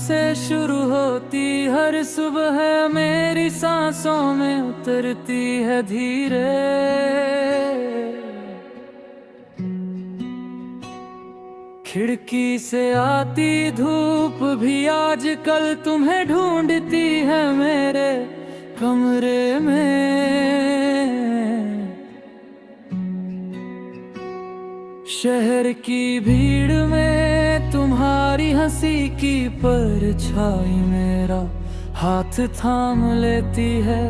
से शुरू होती हर सुबह मेरी सांसों में उतरती है धीरे। खिड़की से आती धूप भी आजकल तुम्हें ढूंढती है मेरे कमरे में। शहर की भीड़ में तुम्हारी हंसी की परछाई मेरा हाथ थाम लेती है।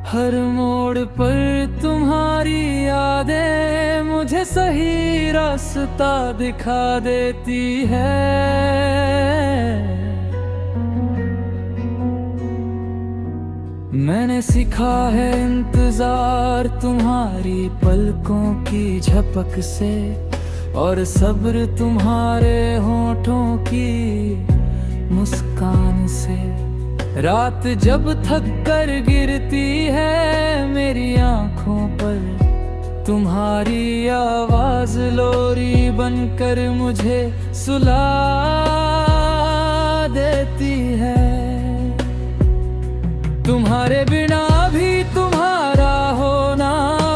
हर मोड़ पर तुम्हारी यादें मुझे सही रास्ता दिखा देती है। मैंने सीखा है इंतजार तुम्हारी पलकों की झपक से, और सब्र तुम्हारे होठों की मुस्कान से। रात जब थक कर गिरती है मेरी आंखों पर, तुम्हारी आवाज लोरी बनकर मुझे सुला देती है। तुम्हारे बिना भी तुम्हारा होना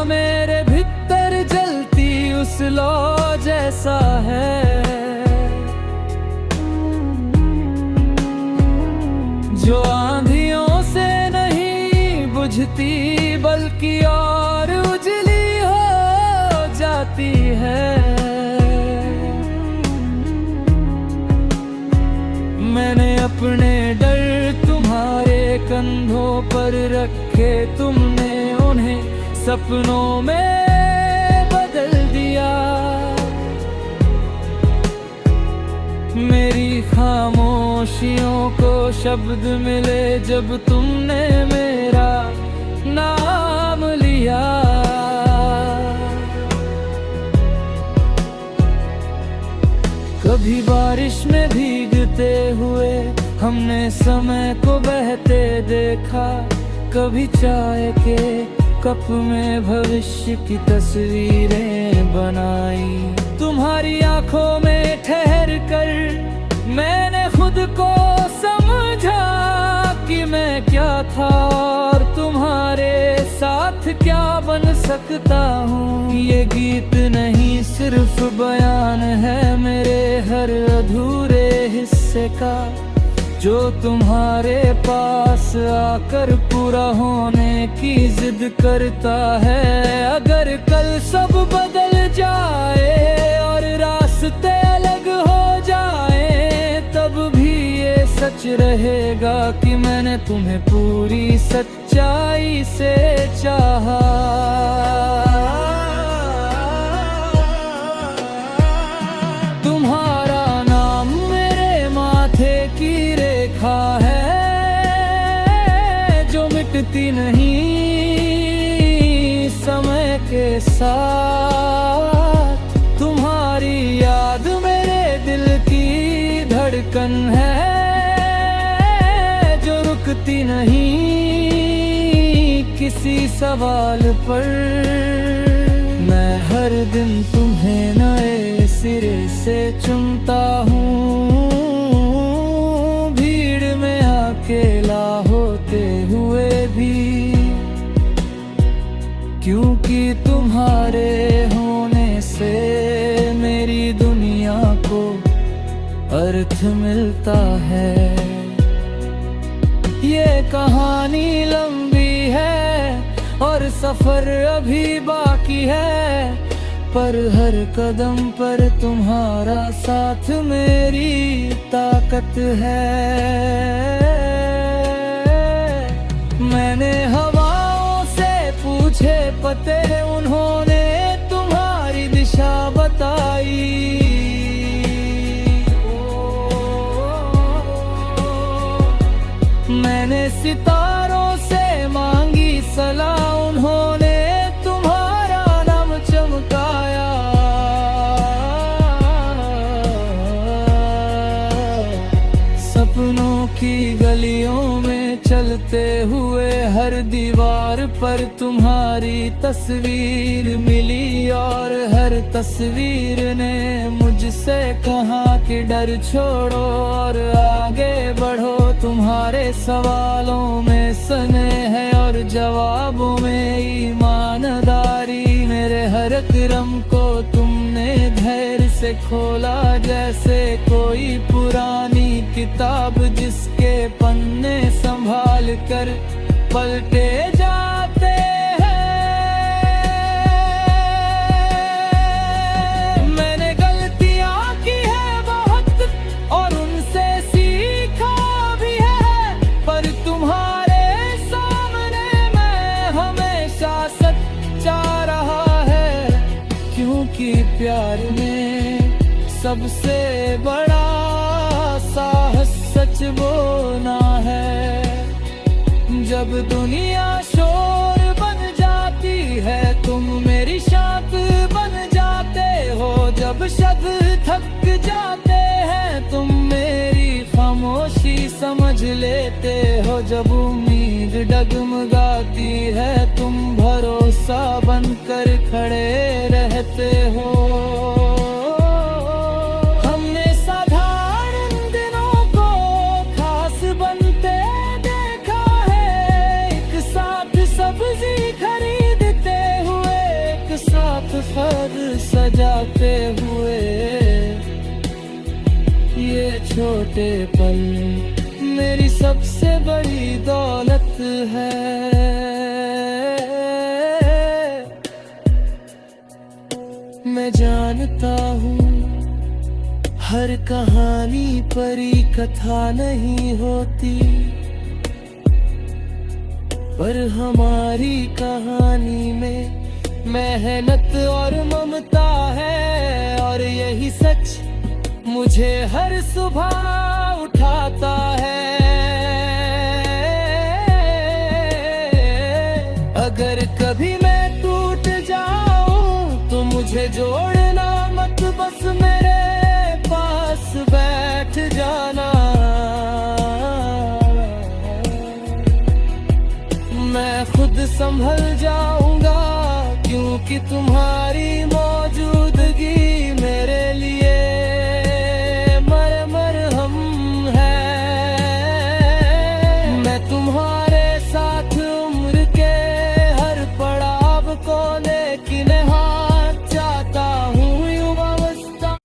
मेरे भीतर जलती उस लौ जैसा है। जो आंधियों से नहीं बुझती बल्कि और उजली हो जाती है। मैंने अपने डर तुम्हारे कंधों पर रखे, तुमने उन्हें सपनों में बदल दिया। मेरी खामोशियों को शब्द मिले जब तुमने मेरा नाम लिया। कभी बारिश में भीगते हुए हमने समय को बहते देखा, कभी चाय के कप में भविष्य की तस्वीरें बनाई। तुम्हारी आंखों में ठहर कर मैंने खुद को समझा कि मैं क्या था और तुम्हारे साथ क्या बन सकता हूँ। ये गीत नहीं सिर्फ बयान है मेरे हर अधूरे हिस्से का, जो तुम्हारे पास आकर पूरा होने की जिद करता है। अगर कल सब बदल जाए और रास्ते अलग हो जाए, तब भी ये सच रहेगा कि मैंने तुम्हें पूरी सच्चाई से चाहा। तुम्हारा नाम मेरे माथे की रेखा है जो मिटती नहीं समय के साथ। तुम्हारी याद मेरे दिल की धड़कन है जो रुकती नहीं किसी सवाल पर। मैं हर दिन तुम्हें नए सिरे से चुनता हूँ, भीड़ में अकेला होते हुए भी, क्योंकि तुम्हारे होने से मेरी दुनिया को अर्थ मिलता है। ये कहानी लंबी है और सफर अभी बाकी है, पर हर कदम पर तुम्हारा साथ मेरी ताकत है। मैंने हवाओं से पूछे पते, उन्होंने तुम्हारी दिशा बताई। मैंने सितारों से मांगी सलाह, उन्होंने तुम्हारा नाम चमकाया। सपनों शहरों की गलियों में चलते हुए हर दीवार पर तुम्हारी तस्वीर मिली, और हर तस्वीर ने मुझसे कहा कि डर छोड़ो और आगे बढ़ो। तुम्हारे सवालों में स्नेह है और जवाबों में ईमानदारी। मेरे हर कदम को तुमने धैर्य से खोला, जैसे कोई पुरानी किताब जिसके पन्ने संभाल कर पलटे जाते हैं। मैंने गलतियां की है बहुत और उनसे सीखा भी है, पर तुम्हारे सामने मैं हमेशा सच्चा रहा है, क्योंकि प्यार में सबसे बड़ा साहस सच बोलना है। जब दुनिया शोर बन जाती है तुम मेरी शांत बन जाते हो, जब शब्द थक जाते हैं तुम मेरी खामोशी समझ लेते हो, जब उम्मीद डगमगाती है तुम भरोसा बनकर खड़े रहते हो। फर सजाते हुए ये छोटे पल मेरी सबसे बड़ी दौलत है। मैं जानता हूँ हर कहानी परी कथा नहीं होती, पर हमारी कहानी में मेहनत और ममता है, और यही सच मुझे हर सुबह उठाता है। अगर कभी मैं टूट जाऊं तो मुझे जोड़ना मत, बस मेरे पास बैठ जाना। मैं खुद संभल जाऊंगा, क्योंकि तुम्हारी मौजूदगी मेरे लिए मरहम है। मैं तुम्हारे साथ उम्र के हर पड़ाव को लेकिन हाथ चाहता हूँ युवावस्था।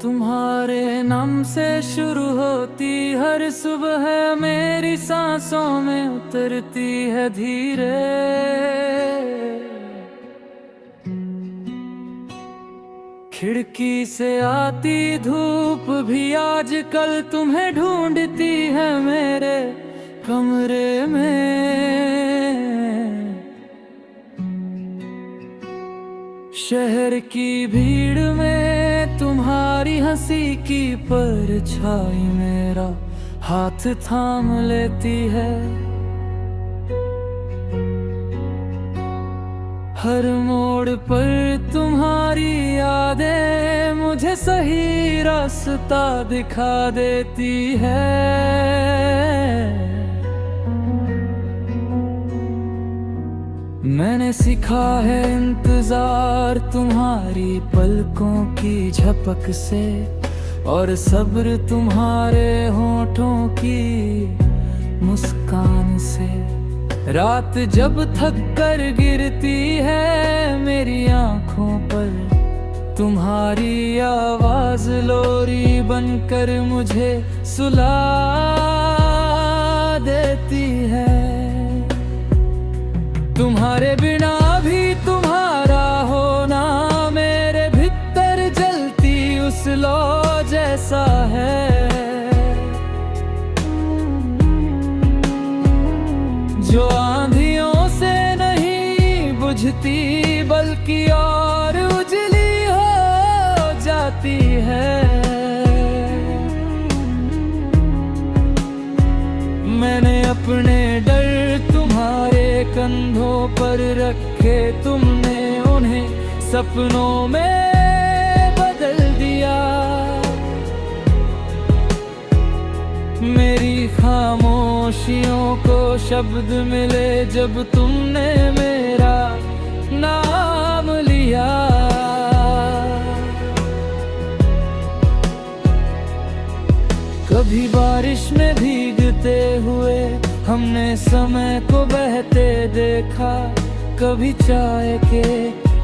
तुम्हारे नाम से शुरू होती हर सुबह मेरी सांसों में उतरती है धीरे। खिड़की से आती धूप भी आजकल तुम्हें ढूंढती है मेरे कमरे में। शहर की भीड़ में तुम्हारी हंसी की परछाई मेरा हाथ थाम लेती है। हर मोड़ पर तुम्हारी यादें मुझे सही रास्ता दिखा देती है। मैंने सीखा है इंतजार तुम्हारी पलकों की झपक से, और सब्र तुम्हारे होठों की मुस्कान से। रात जब थक कर गिरती है मेरी आंखों पर, तुम्हारी आवाज लोरी बनकर मुझे सुला देती है। तुम्हारे बिना भी तुम्हारा होना मेरे भीतर जलती उस लौ जैसा है, जो आंधियों से नहीं बुझती बल्कि और उजली हो जाती है। मैंने अपने डर पर रखे तुमने उन्हें सपनों में बदल दिया। मेरी खामोशियों को शब्द मिले जब तुमने मेरा नाम लिया। कभी बारिश में भीगते हुए हमने समय को बहते देखा, कभी चाय के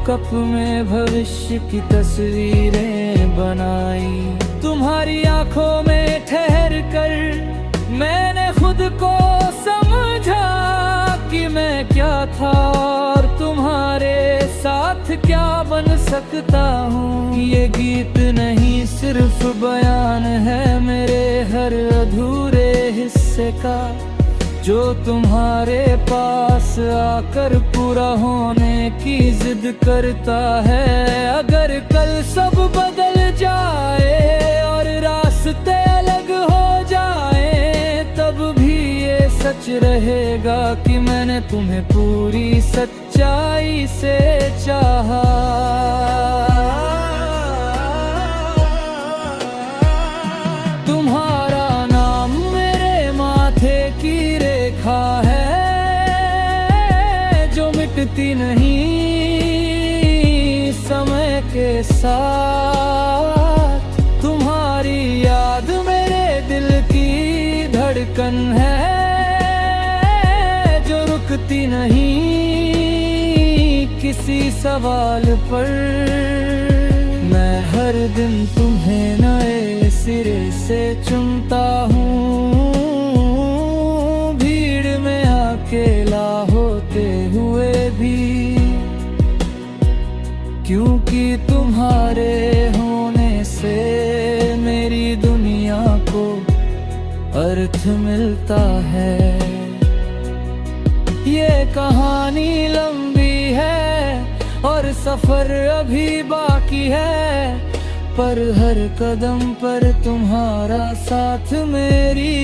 कप में भविष्य की तस्वीरें बनाई। तुम्हारी आंखों में ठहर कर मैंने खुद को समझा कि मैं क्या था और तुम्हारे साथ क्या बन सकता हूँ। ये गीत नहीं सिर्फ बयान है मेरे हर अधूरे हिस्से का, जो तुम्हारे पास आकर पूरा होने की जिद करता है। अगर कल सब बदल जाए और रास्ते अलग हो जाए, तब भी ये सच रहेगा कि मैंने तुम्हें पूरी सच्चाई से चाहा। तुम्हारा नाम मेरे माथे की रेखा है जो मिटती नहीं समय के साथ। तुम्हारी याद मेरे दिल की धड़कन है जो रुकती नहीं किसी सवाल पर। मैं हर दिन तुम्हें नए सिरे से चुनता हूँ, भीड़ में अकेला होते हुए भी, क्योंकि तुम्हारे होने से मेरी दुनिया को अर्थ मिलता है। ये कहानी लंबी है और सफर अभी बाकी है, पर हर कदम पर तुम्हारा साथ मेरी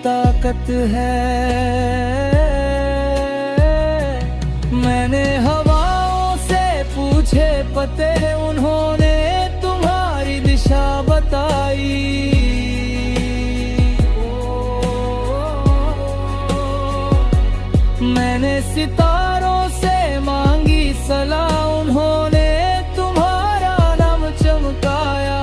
ताकत है। मैंने हवाओं से पूछे पते, उन्होंने तुम्हारी दिशा बताई। मैंने सितारों से मांगी सलाह, उन्होंने तुम्हारा नाम चमकाया।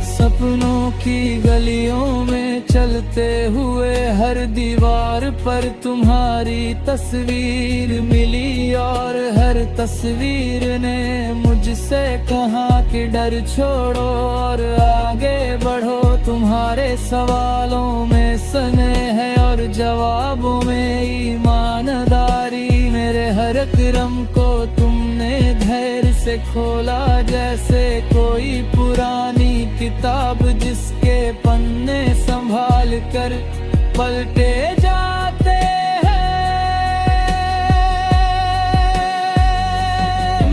सपनों की गलियों में चलते हुए हर दीवार पर तुम्हारी तस्वीर मिली, और हर तस्वीर ने मुझसे कहा कि डर छोड़ो और आगे बढ़ो। तुम्हारे सवालों में स्नेह है और जवाबों में ईमानदारी। मेरे हर कदम को तुमने धैर्य से खोला, जैसे कोई पुरानी किताब जिसके पन्ने संभाल कर पलटे जाते हैं।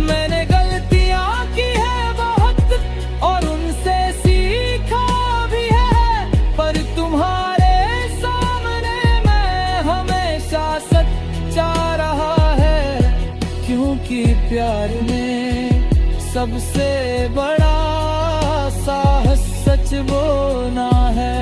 मैंने गलतियां की है बहुत और उनसे सीखा भी है, पर तुम्हारे सामने मैं हमेशा सच्चा रहा है। क्योंकि प्यार में सबसे बड़ा साहस सच बोलना है।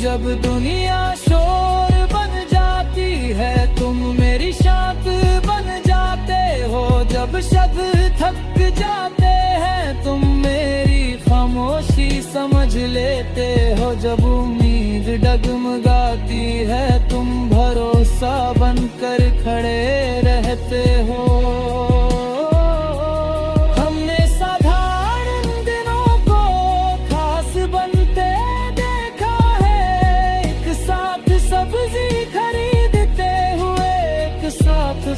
जब दुनिया शोर बन जाती है, तुम मेरी शांत बन जाते हो। जब शब्द थक जाते हैं, तुम मेरी खामोशी समझ लेते हो। जब उम्मीद डगमगाती है, तुम भरोसा बनकर खड़े रहते हो।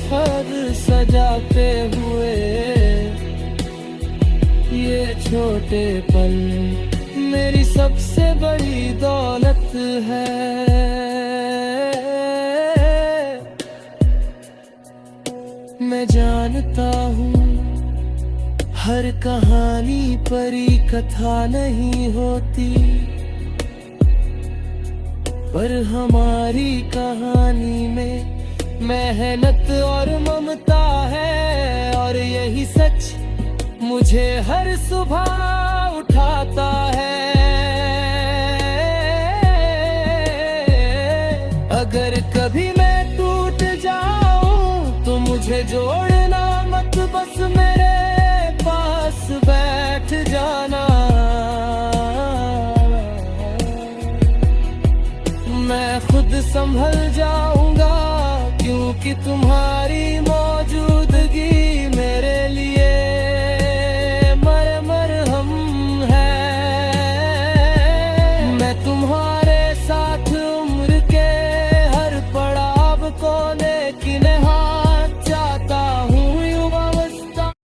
फर सजाते हुए ये छोटे पल मेरी सबसे बड़ी दौलत है। मैं जानता हूँ हर कहानी परी कथा नहीं होती, पर हमारी कहानी में मेहनत और ममता है, और यही सच मुझे हर सुबह उठाता है।